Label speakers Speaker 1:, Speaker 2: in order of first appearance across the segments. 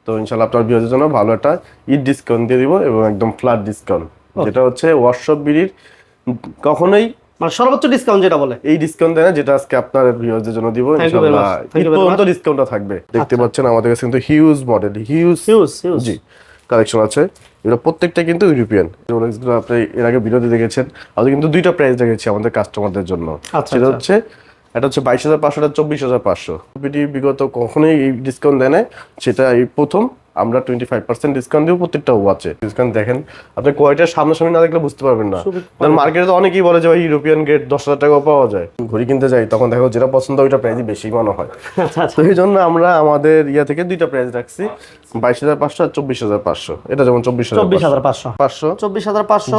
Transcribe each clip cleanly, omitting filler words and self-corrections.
Speaker 1: তো ইনশাআল্লাহ আপনার ভিউয়ারদের জন্য ভালো একটা ঈদ ডিসকাউন্ট দিয়ে দিব এবং একদম ফ্ল্যাট ডিসকাউন্ট, যেটা হচ্ছে ওয়ার্কশপ বিডির কখনোই
Speaker 2: মানে সর্বোচ্চ ডিসকাউন্ট যেটা বলে
Speaker 1: এই ডিসকাউন্ট দেয় না, যেটা আজকে আপনার ভিউয়ারদের জন্য দিব ইনশাআল্লাহ। ঈদ পর্যন্ত ডিসকাউন্টটা থাকবে। দেখতে পাচ্ছেন আমাদের কাছে কিন্তু হিউজ মডেল, হিউজ জি কালেকশন আছে। এগুলো প্রত্যেকটা কিন্তু ইউরোপিয়ান রোলেক্সগুলো আপনি এর আগে ভিডিওতে দেখেছেন। আমাদের কিন্তু দুইটা প্রাইস রেখেছি আমাদের কাস্টমারদের জন্য। সেটা হচ্ছে এটা হচ্ছে 22,500, এটা 24,500। বিডি বিগত কখনোই এই ডিসকাউন্ট দেয় না, সেটা এই প্রথম আমরা 25% ডিসকাউন্ট দিব প্রত্যেকটা ওয়াচে। ডিসকাউন্ট দেখেন, আপনি কোয়ালিটির সামনাসামনি না দেখলে বুঝতে পারবেন না। মার্কেটে তো অনেকেই বলে যে ভাই ইউরোপিয়ান গ্রেড 10,000 টাকাও পাওয়া যায়। ঘড়ি কিনতে যাই তখন দেখো যেটা পছন্দ ওইটা প্রাইসই বেশি মনে হয়। তো এই জন্য আমরা আমাদের ইয়া থেকে দুইটা প্রাইস রাখছি, 22,500 আর 24,500। এটা যেমন 24,500,
Speaker 2: 24,500,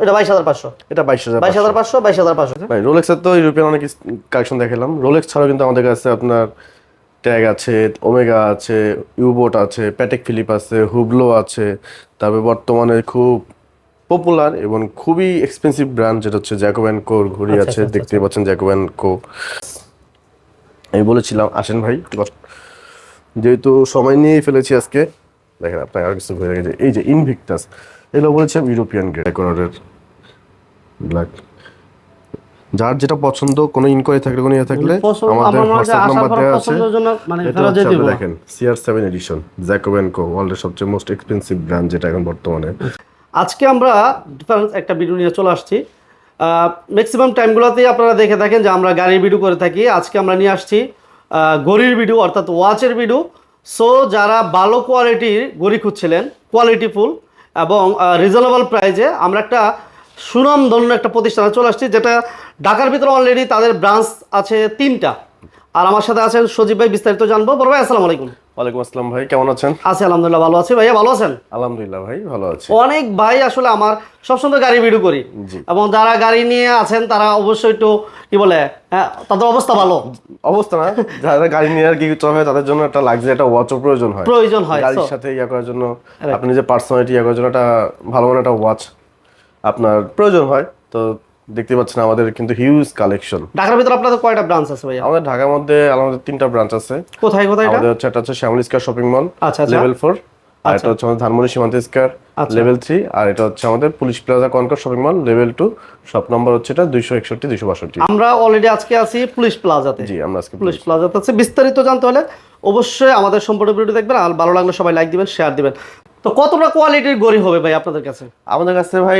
Speaker 2: এটা 22,500,
Speaker 1: এটা
Speaker 2: 22,500।
Speaker 1: ভাই রোলেক্সের তো ইউরোপিয়ান অনেক কালেকশন দেখালাম। রোলেক্স ছাড়াও কিন্তু আমাদের কাছে আপনার ট্যাগ আছে, ওমেগা আছে, ইউবোট আছে, প্যাটেক ফিলিপ আছে, হুবলো আছে। তারপরে বর্তমানে খুব পপুলার এবং খুবই এক্সপেন্সিভ ব্র্যান্ড যেটা হচ্ছে জ্যাকব অ্যান্ড কোর ঘড়ি আছে। দেখতে পাচ্ছেন জ্যাকব অ্যান্ড কো। আমি বলেছিলাম আসেন ভাই, যেহেতু সময় নিয়েই ফেলেছি আজকে। দেখেন আপনার আর কিছু ঘুরে গেছে, এই যে ইনভিক্টাস, এগুলো বলেছিলাম ইউরোপিয়ান গ্রেড ডেকোরের ব্ল্যাক। যার যেটা পছন্দ, কোনো ইনকোয়ারি থাকলে কোনো ইয়ে থাকলে আমাদের হোয়াটসঅ্যাপ নাম্বার দেওয়া আছে। দেখেন CR7 এডিশন জ্যাকব অ্যান্ড কো, ওয়ার্ল্ডের সবচেয়ে মোস্ট এক্সপেন্সিভ ব্র্যান্ড যেটা এখন বর্তমানে।
Speaker 2: আজকে আমরা ডিফারেন্স একটা ভিডিও নিয়ে চলে আসছি। ম্যাক্সিমাম টাইমগুলোতেই আপনারা দেখে থাকেন যে আমরা গাড়ির ভিডিও করে থাকি। আজকে আমরা নিয়ে আসছি ঘড়ির ভিডিও, অর্থাৎ ওয়াচের ভিডিও। সো যারা ভালো কোয়ালিটির ঘড়ি খুঁজছিলেন, কোয়ালিটিফুল এবং রিজনেবল প্রাইজে, আমরা একটা সুনামধন্য একটা প্রতিষ্ঠানে চলে আসছি, যেটা ঢাকার ভিতরে অলরেডি তাদের ব্রাঞ্চ আছে 3টা। আর আমার সাথে আছেন সজীব ভাই, বিস্তারিত জানবো। বড় ভাই আসসালামু আলাইকুম।
Speaker 1: ওয়ালাইকুম আসসালাম ভাই, কেমন আছেন?
Speaker 2: আছি আলহামদুলিল্লাহ, ভালো আছি। ভাইয়া ভালো আছেন?
Speaker 1: আলহামদুলিল্লাহ ভাই ভালো আছি।
Speaker 2: অনেক ভাই আসলে আমার সবসময় গাড়ি ভিডিও করি, এবং যারা গাড়ি নিয়ে আছেন তারা অবশ্যই একটু কি বলে, তাদের অবস্থা ভালো
Speaker 1: অবস্থা না, যারা গাড়ি নিয়ে আর কি চলে তাদের জন্য একটা লাক্সারি একটা ওয়াচও প্রয়োজন হয় গাড়ির সাথে ইয়া করার জন্য। আপনি যে পার্সোনালিটি ইয়া করার জন্য একটা ভালো মানের একটা ওয়াচ আপনার প্রয়োজন হয়। তো দেখতে পাচ্ছেন আমাদের কিন্তু হিউজ কালেকশন।
Speaker 2: ঢাকার ভিতরে আপনাদের কয়টা ব্রাঞ্চ আছে ভাইয়া?
Speaker 1: আমাদের ঢাকার মধ্যে আমাদের 3টা ব্রাঞ্চ আছে।
Speaker 2: কোথায় কোথায়?
Speaker 1: আমাদের হচ্ছে একটা হচ্ছে Shyamoli square shopping mall level 4, আর এটা হচ্ছে আমাদের ধানমন্ডি সীমান্ত স্কয়ার লেভেল 3, আর এটা হচ্ছে আমাদের police plaza concord shopping mall level 2। Shop number হচ্ছে এটা 261 262।
Speaker 2: আমরা অলরেডি আজকে আছি পুলিশ প্লাজাতে।
Speaker 1: জি, আমরা আজকে
Speaker 2: পুলিশ প্লাজাতে আছি। বিস্তারিত জানতে হলে অবশ্যই আমাদের সম্পূর্ণ ভিডিও দেখবেন, আর ভালো লাগলে সবাই লাইক দিবেন, শেয়ার দিবেন। তো কতটা কোয়ালিটির ঘড়ি হবে ভাই আপনাদের কাছে?
Speaker 1: আমাদের কাছে ভাই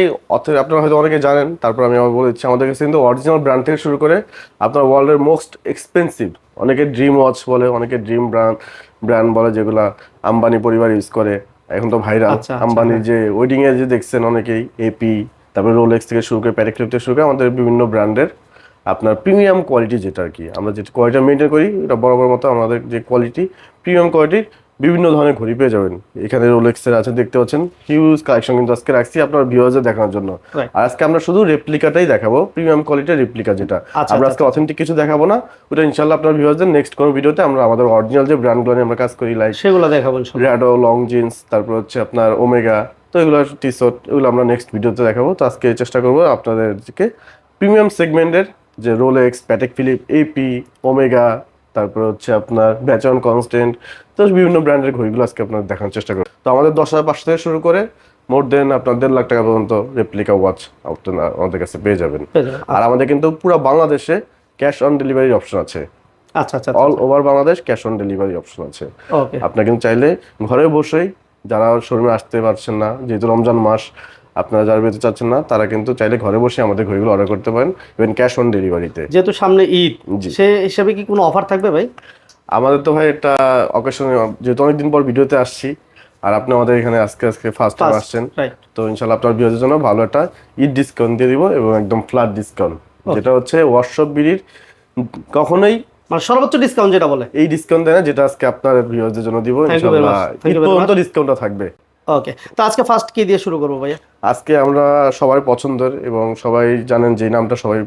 Speaker 1: আপনারা হয়তো অনেকে জানেন, তারপর আমি আবার বলেছি, আমাদের কাছে কিন্তু অরিজিনাল ব্র্যান্ড থেকে শুরু করে আপনার ওয়ার্ল্ডের মোস্ট এক্সপেন্সিভ, অনেকে ড্রিম ওয়াচ বলে, অনেকে ড্রিম ব্র্যান্ড বলে, যেগুলা আম্বানি পরিবার ইউজ করে এখন তো ভাইরাল। আম্বানির যে ওয়েডিং এ যে দেখছেন অনেকেই, এপি, তারপরে রোলেক্স থেকে শুরু করে প্যাটেক ফিলিপ থেকে শুরু করে আমাদের বিভিন্ন ব্র্যান্ডের আপনার প্রিমিয়াম কোয়ালিটি, যেটা আর কি আমরা যে কোয়ালিটি মেনটেন করি, এটা বরাবর মতো আমাদের যে কোয়ালিটি, প্রিমিয়াম কোয়ালিটির বিভিন্ন ধরনের ঘড়ি পেয়ে যাবেন। এখানে রোলেক্সের আছে, দেখতে পাচ্ছেন হিউজ কালেকশন কিন্তু আজকে রাখছি আপনার ভিউয়ারদের দেখানোর জন্য। আর আজকে আমরা শুধু রেপ্লিকাটাই দেখাবো, প্রিমিয়াম কোয়ালিটির রেপ্লিকা যেটা। আমরা আজকে অথেন্টিক কিছু দেখাবো না, ওটা ইনশাআল্লাহ আপনার ভিউয়ারদের নেক্সট কোন ভিডিওতে আমরা আমাদের অরিজিনাল যে ব্র্যান্ডগুলো নিয়ে আমরা কাজ করি, লাইক
Speaker 2: সেগুলো দেখাবো ইনশাআল্লাহ।
Speaker 1: র্যাডো, লং জিন্স, তারপর হচ্ছে আপনার ওমেগা, তো এগুলো টি-শার্ট, এগুলো আমরা নেক্সট ভিডিওতে দেখাবো। তো আজকে চেষ্টা করবো আপনাদেরকে প্রিমিয়াম সেগমেন্টের যে Rolex, Patek Philippe, AP, Omega, তারপর হচ্ছে আপনার ব্যাচন, কনস্ট্যান্ট, তো বিভিন্ন ব্র্যান্ডের ঘড়িগুলো আজকে আপনার দেখানোর চেষ্টা করব। তো আমাদের 10,500 থেকে শুরু করে মোর দেন আপনার 1.5 লাখ টাকা পর্যন্ত রেপ্লিকা ওয়াচ আমাদের কাছে পেয়ে যাবেন। আর আমাদের কিন্তু পুরো বাংলাদেশে ক্যাশ অন ডেলিভারির অপশন আছে। All over Bangladesh cash on delivery option আছে। আপনারা কিন্তু চাইলে ঘরে বসেই, যারা শোরুমে আসতে পারছেন না, যেহেতু রমজান মাস, আপনারা যারা বেরোতে চাচ্ছেন না, তারা কিন্তু চাইলে ঘরে বসে আমাদের ঘড়িগুলো অর্ডার করতে পারেন, ইভেন ক্যাশ অন ডেলিভারিতে।
Speaker 2: যেহেতু সামনে ঈদ, সেই হিসাবে কি কোনো অফার থাকবে ভাই?
Speaker 1: আমাদের তো ভাই একটা অকেশনে, যেহেতু অনেকদিন পর ভিডিওতে আসছি, আর আপনি আমাদের এখানে আজকে ফার্স্ট টাইম আসছেন, তো ইনশাআল্লাহ আপনার ভিউয়ারদের জন্য ভালো একটা ঈদ ডিসকাউন্ট দিয়ে দিব এবং একদম ফ্ল্যাট ডিসকাউন্ট, যেটা হচ্ছে ওয়ার্কশপ বিডির কখনোই
Speaker 2: মানে সর্বোচ্চ ডিসকাউন্ট যেটা বলে
Speaker 1: এই ডিসকাউন্ট দেয় না, যেটা আজকে আপনার ভিউয়ারদের জন্য দিব ইনশাআল্লাহ। ঈদ পর্যন্ত ডিসকাউন্টটা থাকবে।
Speaker 2: ওকে, তো আজকে ফার্স্ট কি দিয়ে শুরু করব ভাইয়া?
Speaker 1: আজকে আমরা সবাই পছন্দের এবং সবাই জানেন যে নামটা সবাই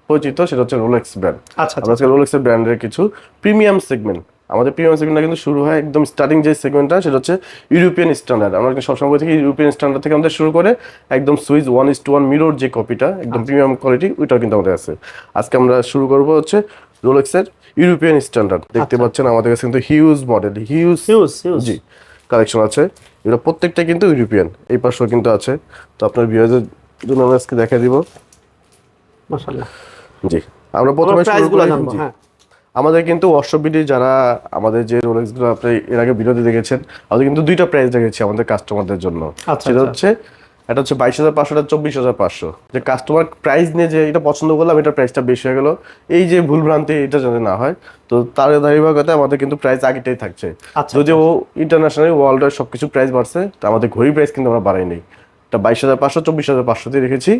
Speaker 1: পরিচিত, সেটা হচ্ছে রোলেক্স ব্র্যান্ড। আমরা আজকে রোলেক্সের ব্র্যান্ডের কিছু প্রিমিয়াম সেগমেন্ট, আমাদের প্রিমিয়াম সেগমেন্টটা কিন্তু শুরু হয় একদম স্টার্টিং যে সেগমেন্টটা, সেটা হচ্ছে ইউরোপিয়ান স্ট্যান্ডার্ড। আমরা কিন্তু সবসময় থেকে ইউরোপিয়ান স্ট্যান্ডার্ড থেকে আমাদের শুরু করে একদম সুইস 1:1 মিরর যে কপিটা একদম প্রিমিয়াম কোয়ালিটি, ওইটাও কিন্তু আমাদের আছে। আজকে আমরা শুরু করবো হচ্ছে রোলেক্সের ইউরোপিয়ান স্ট্যান্ডার্ড দেখতে পাচ্ছেন আমাদের কাছে কিন্তু huge model huge
Speaker 2: huge huge
Speaker 1: জি কালেকশন আছে। এগুলো প্রত্যেকটা কিন্তু ইউরোপিয়ান, এই পাশেও কিন্তু আছে। তো আপনার ভিউয়ারদের জন্য আমি আজকে দেখা দিব।
Speaker 2: মাশাআল্লাহ।
Speaker 1: জি আমরা প্রথমে শুরু
Speaker 2: প্রাইসগুলো
Speaker 1: করি।
Speaker 2: জানবো।
Speaker 1: জি
Speaker 2: হ্যাঁ,
Speaker 1: আমাদের কিন্তু ওয়ার্কশপ বিডি যারা আমাদের যে রোলেক্সগুলো আপনি এর আগে ভিডিওতে দেখেছেন, আমাদের কিন্তু দুইটা প্রাইস রেখেছি আমাদের কাস্টমারদের জন্য।
Speaker 2: আচ্ছা,
Speaker 1: সেটা
Speaker 2: আচ্ছা।
Speaker 1: হচ্ছে এটা হচ্ছে 22,500, এটা 24,500। যে কাস্টমার প্রাইস নিয়ে যে এটা পছন্দ করলাম, এটা প্রাইসটা বেশি হয়ে গেল, এই যে ভুল ভ্রান্তি এটা যাতে না হয়, তো তার ধারাবাহিকতায় আমাদের কিন্তু প্রাইস আগেটাই থাকছে।
Speaker 2: আচ্ছা,
Speaker 1: যদিও ইন্টারন্যাশনাল ওয়ার্ল্ডের সবকিছু প্রাইস বাড়ছে, তো আমাদের ঘড়ি প্রাইস কিন্তু আমরা বাড়াইনি। এটা 22,500, 24,500 দিয়ে রেখেছি।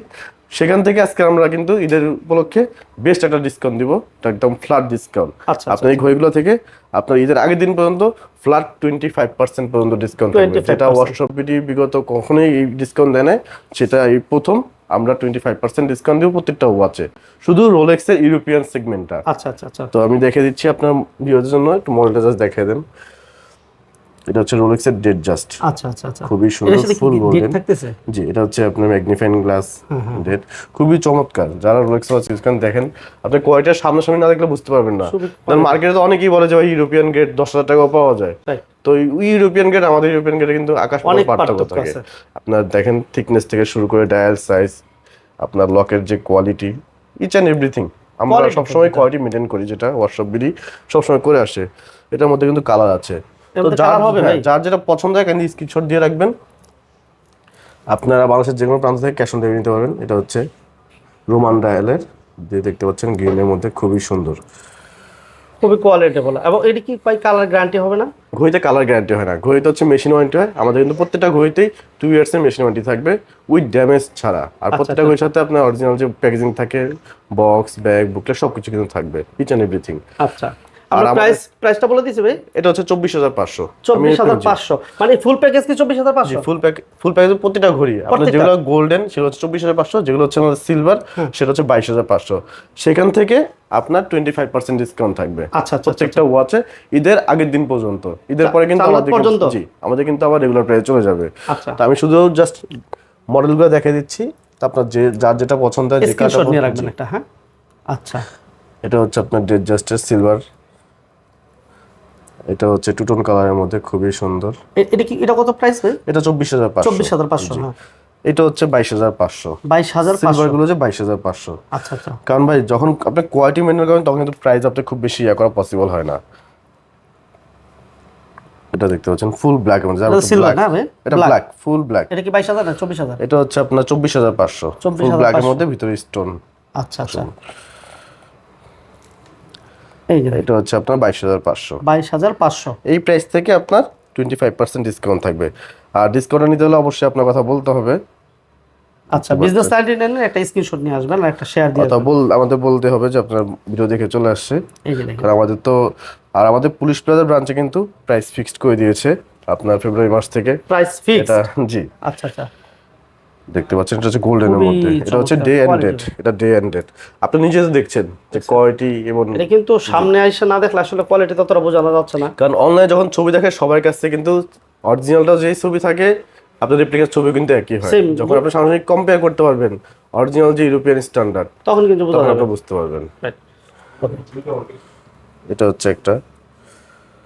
Speaker 1: সেখান থেকে আজকে আমরা কিন্তু ঈদের উপলক্ষে বেস্ট একটা ডিসকাউন্ট দিব, এটা একদম ফ্ল্যাট ডিসকাউন্ট।
Speaker 2: আচ্ছা,
Speaker 1: আপনার এই ঘড়িগুলো থেকে আপনার ঈদের আগের দিন পর্যন্ত ফ্ল্যাট 25% পর্যন্ত ডিসকাউন্ট থাকবে,
Speaker 2: 25%
Speaker 1: যেটা ওয়ার্কশপ বিডি বিগত কখনোই এই ডিসকাউন্ট দেয় না। সেটা এই প্রথম আমরা 25% ডিসকাউন্ট দিব প্রত্যেকটা ওয়াচে, শুধু রোলেক্সের ইউরোপিয়ান সেগমেন্টটা।
Speaker 2: আচ্ছা, আচ্ছা, আচ্ছা।
Speaker 1: তো আমি দেখে দিচ্ছি আপনার ভিউয়ারদের জন্য, একটু মডেলটা জাস্ট দেখিয়ে দেন। এটা হচ্ছে রোলেক্সের ডেড জাস্ট,
Speaker 2: আচ্ছা, আচ্ছা, আচ্ছা।
Speaker 1: খুবই
Speaker 2: এটার
Speaker 1: সুন্দর
Speaker 2: সাথে কি
Speaker 1: ফুল
Speaker 2: ডেট
Speaker 1: গোল্ডেন।
Speaker 2: থাকতেছে?
Speaker 1: জি এটা হচ্ছে আপনার ম্যাগনিফাইং গ্লাস ডেড, খুবই চমৎকার। যারা রোলেক্স ওয়াচ ইউজ করেন দেখেন, আপনি কোয়ালিটির সামনাসামনি না দেখলে বুঝতে পারবেন না। কারণ মার্কেটে তো অনেকেই বলে যে ভাই ইউরোপিয়ান গেট 10,000 টাকাও পাওয়া যায়,
Speaker 2: Right.
Speaker 1: তো ইউরোপিয়ান গেট আমাদের ইউরোপিয়ান গেটে কিন্তু আকাশ পাতাল
Speaker 2: অনেক
Speaker 1: পার্থক্য
Speaker 2: পার্থক্য
Speaker 1: থাকে।
Speaker 2: আছে।
Speaker 1: আপনার দেখেন থিকনেস থেকে শুরু করে ডায়াল সাইজ, আপনার লকের যে কোয়ালিটি, ইচ অ্যান্ড এভরিথিং আমরা
Speaker 2: Quality
Speaker 1: সবসময় কোয়ালিটি মেনটেন করি, যেটা ওয়ার্কশপ বিডি সবসময় করে আসে। এটার মধ্যে কিন্তু কালার আছে,
Speaker 2: এর
Speaker 1: তো
Speaker 2: মধ্যে colour হবে ভাই?
Speaker 1: যার যেটা পছন্দ হয় এখানে স্ক্রিনশট দিয়ে রাখবেন। আপনারা বাংলাদেশের যে কোনো প্রান্ত থেকে ক্যাশ অন ডেলিভারি নিতে পারবেন। এটা হচ্ছে রোমান ডায়ালের দিয়ে দেখতে পাচ্ছেন, গ্রিনের মধ্যে খুবই সুন্দর।
Speaker 2: খুবই কোয়ালিটেবল। এবং এটা কি ভাই কালার গ্যারান্টি হবে না?
Speaker 1: ঘড়িতে কালার গ্যারান্টি হয় না, ঘড়িতে হচ্ছে মেশিন ওয়ারেন্টি হয়। আমাদের কিন্তু প্রত্যেকটা ঘড়িতেই 2 ইয়ার্সের মেশিন ওয়ারেন্টি থাকবে উইথ ড্যামেজ ছাড়া। আর প্রত্যেকটা ঘড়ির সাথে আপনার অরিজিনাল যে প্যাকেজিং থাকে, বক্স ব্যাগ বুকলেট সবকিছু কিন্তু থাকবে, ইচ অ্যান্ড এভরিথিং।
Speaker 2: আচ্ছা, আমরা প্রাইসটা বলে দিছি ভাই।
Speaker 1: এটা হচ্ছে 24,500।
Speaker 2: 24,500 মানে ফুল প্যাকেজ কি 24,500?
Speaker 1: ফুল প্যাকেজ প্রতিটা ঘড়ি আপনার
Speaker 2: প্রত্যেকটা?
Speaker 1: যেগুলো গোল্ডেন সেগুলো হচ্ছে 24,500, যেগুলো হচ্ছে আমাদের সিলভার সেটা হচ্ছে 22,500। সেখান থেকে আপনার 25% ডিসকাউন্ট থাকবে
Speaker 2: আচ্ছা, আচ্ছা,
Speaker 1: প্রত্যেকটা ওয়াচে ঈদের আগের দিন পর্যন্ত। ঈদের পরে কিন্তু
Speaker 2: চাঁদ
Speaker 1: আমাদের
Speaker 2: পর্যন্ত?
Speaker 1: জি আমাদের কিন্তু আবার রেগুলার প্রাইস চলে যাবে।
Speaker 2: আচ্ছা,
Speaker 1: তো আমি শুধু জাস্ট মডেলগুলো দেখিয়ে দিচ্ছি, তো আপনার যে যার যেটা পছন্দ হয়, যে
Speaker 2: স্ক্রিনশট নিয়ে রাখবেন
Speaker 1: জি।
Speaker 2: একটা। হ্যাঁ, আচ্ছা।
Speaker 1: এটা হচ্ছে আপনার ডেড জাস্টের সিলভার, এটা হচ্ছে টু টোন কালারের মধ্যে খুবই সুন্দর।
Speaker 2: এটা কত প্রাইস ভাই?
Speaker 1: এটা 24,500।
Speaker 2: 24,500। হ্যাঁ,
Speaker 1: এটা হচ্ছে 22,500।
Speaker 2: 22,500।
Speaker 1: সিলভার গুলো যে 22,500।
Speaker 2: আচ্ছা, আচ্ছা।
Speaker 1: কারণ ভাই যখন আপনি কোয়ালিটি মেনটেন করেন তখন কিন্তু প্রাইস আপনি খুব বেশি করা পসিবল হয় না। এটা দেখতে পাচ্ছেন ফুল ব্ল্যাক এর মধ্যে,
Speaker 2: এটা silver না ভাই?
Speaker 1: এটা ব্ল্যাক, ফুল ব্ল্যাক।
Speaker 2: এটা কি 22,000 না 24,000?
Speaker 1: এটা হচ্ছে আপনার 24,500, ফুল
Speaker 2: 24,500
Speaker 1: ব্ল্যাক এর মধ্যে ভিতরে স্টোন।
Speaker 2: আচ্ছা, আচ্ছা। এই যে
Speaker 1: এটা হচ্ছে আপনার 22,500।
Speaker 2: 22,500।
Speaker 1: এই প্রাইস থেকে আপনার 25% ডিসকাউন্ট থাকবে। আর ডিসকাউন্ট নিতে হলে অবশ্যই আপনার কথা বলতে হবে।
Speaker 2: আচ্ছা, বিজনেস সাইডে নেন, একটা স্ক্রিনশট নিয়ে আসবেন আর একটা শেয়ার দিয়ে
Speaker 1: কথা আমাদের বলতে হবে যে আপনার ভিডিও দেখে চলে আসছে।
Speaker 2: এই যে দেখেন।
Speaker 1: কারণ আমাদের তো আর আমাদের পুলিশ প্লাজার ব্রাঞ্চে কিন্তু প্রাইস ফিক্সড করে দিয়েছে আপনার ফেব্রুয়ারি মাস থেকে।
Speaker 2: Price fix?
Speaker 1: এটা জি
Speaker 2: আচ্ছা, আচ্ছা।
Speaker 1: দেখতে পাচ্ছেন, এটা হচ্ছে গোল্ডেনের
Speaker 2: খুবই
Speaker 1: মধ্যে, এটা হচ্ছে
Speaker 2: চমৎকার
Speaker 1: ডে এন্ড
Speaker 2: quality
Speaker 1: ডেট। এটা ডে এন্ড ডেট আপনি নিজে তো দেখছেন যে কোয়ালিটি এবং
Speaker 2: এটা কিন্তু সামনে এসে না দেখলে আসলে কোয়ালিটি ততটা বোঝানো যাচ্ছে না।
Speaker 1: কারণ অনলাইনে যখন ছবি দেখে সবার কাছে কিন্তু অরিজিনালটা যেই ছবি থাকে আপনার রেপ্লিকার ছবি কিন্তু একই হয়।
Speaker 2: Same.
Speaker 1: যখন আপনি সামনে কম্পেয়ার করতে পারবেন অরিজিনাল যে ইউরোপিয়ান স্ট্যান্ডার্ড,
Speaker 2: তখন কিন্তু বোঝা
Speaker 1: তখন
Speaker 2: যাবে।
Speaker 1: আপনি বুঝতে পারবেন।
Speaker 2: Right.
Speaker 1: এটা হচ্ছে একটা,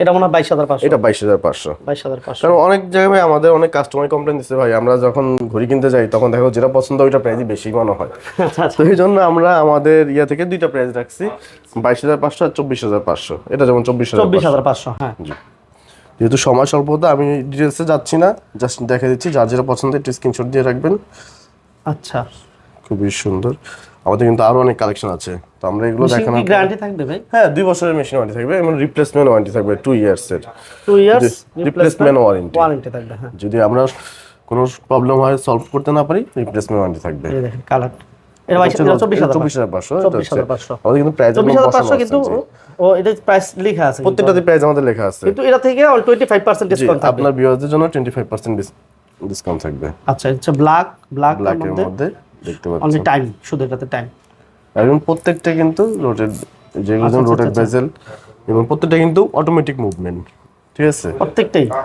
Speaker 2: এটা মনে হয় 22,500।
Speaker 1: এটা 22,500।
Speaker 2: 22,500।
Speaker 1: কারণ অনেক জায়গায় ভাই আমাদের অনেক কাস্টমার কমপ্লেন দিচ্ছে, ভাই আমরা যখন ঘড়ি কিনতে যাই তখন দেখো যেটা পছন্দ ওইটা প্রাইসই বেশি মনে হয়।
Speaker 2: আচ্ছা, আচ্ছা।
Speaker 1: তো এই জন্য আমরা আমাদের ইয়া থেকে দুইটা প্রাইস রাখছি, 22,500 আর 24,500। এটা যেমন 24,500।
Speaker 2: 24,500। হ্যাঁ,
Speaker 1: যেহেতু সময় স্বল্পতা আমি ডিটেলসে যাচ্ছি না, জাস্ট দেখে দিচ্ছি। যার যেটা পছন্দ একটু স্ক্রিনশট দিয়ে রাখবেন।
Speaker 2: আচ্ছা।
Speaker 1: খুবই সুন্দর। আমাদের কিন্তু আরো অনেক কালেকশন আছে, তো আমরা এগুলো
Speaker 2: মেশিন
Speaker 1: দেখানোর
Speaker 2: কি গ্যারান্টি থাকবে ভাই?
Speaker 1: হ্যাঁ 2 বছরের মেশিন ওয়ারেন্টি থাকবে এবং রিপ্লেসমেন্ট ওয়ারেন্টি থাকবে 2 ইয়ার্সের।
Speaker 2: 2 ইয়ার্স
Speaker 1: রিপ্লেসমেন্ট ওয়ারেন্টি
Speaker 2: ওয়ারেন্টি থাকবে। হ্যাঁ,
Speaker 1: যদি আমরা কোনো প্রবলেম হয় সলভ করতে না পারি, রিপ্লেসমেন্ট ওয়ারেন্টি থাকবে।
Speaker 2: এই দেখেন কালার। এটা 24,500।
Speaker 1: 24,500।
Speaker 2: 24,500।
Speaker 1: আমাদের কিন্তু প্রাইস
Speaker 2: 24,500 কিন্তু ও এটা প্রাইস লেখা আছে।
Speaker 1: প্রত্যেকটাতে প্রাইস আমাদের লেখা আছে।
Speaker 2: কিন্তু এটা থেকে 25%
Speaker 1: জি,
Speaker 2: ডিসকাউন্ট থাকবে।
Speaker 1: আপনার ভিউয়ারদের জন্য 25% ডিসকাউন্ট থাকবে।
Speaker 2: আচ্ছা, এটা ব্ল্যাক
Speaker 1: ব্ল্যাক এর
Speaker 2: মধ্যে
Speaker 1: মধ্যে দেখতে
Speaker 2: অনলি
Speaker 1: পাচ্ছেন।
Speaker 2: টাইম, শুধু এটাতে টাইম।
Speaker 1: এবং প্রত্যেকটা কিন্তু রোটেট, যেগুলো রোটেট বেজেল এবং প্রত্যেকটা কিন্তু অটোমেটিক মুভমেন্ট। ঠিক আছে,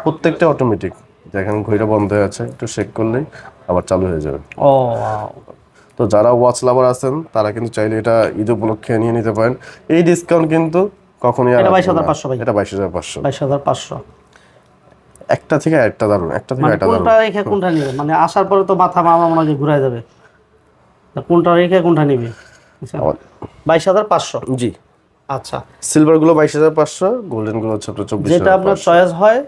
Speaker 1: প্রত্যেকটা অটোমেটিক। দেখেন ঘড়িটা বন্ধ হয়ে আছে, একটু চেক করলেই আবার চালু হয়ে যাবে।
Speaker 2: ও,
Speaker 1: তো যারা ওয়াচ লাভার আছেন তারা কিন্তু চাইলে এটা ঈদ উপলক্ষে নিয়ে নিতে পারেন। এই ডিসকাউন্ট কিন্তু কখনোই আর
Speaker 2: এটা
Speaker 1: আসবে
Speaker 2: 22,500
Speaker 1: না।
Speaker 2: ভাই।
Speaker 1: এটা 22,500।
Speaker 2: 22,500।
Speaker 1: একটা থেকে একটা দারুন, একটা থেকে
Speaker 2: মানে
Speaker 1: একটা দারুন।
Speaker 2: কোনটা রেখে কোনটা নিবে, মানে আসার পরে তো মাথা আমার মনে হয় ঘুরে যাবে, তা কোনটা রেখে কোনটা নিবে? আচ্ছা,
Speaker 1: আমার
Speaker 2: 22,500।
Speaker 1: জি,
Speaker 2: আচ্ছা,
Speaker 1: সিলভার গুলো 22,500, গোল্ডেন গুলো হচ্ছে আপনার
Speaker 2: যেটা আপনার
Speaker 1: 24,500।
Speaker 2: চয়েস হয়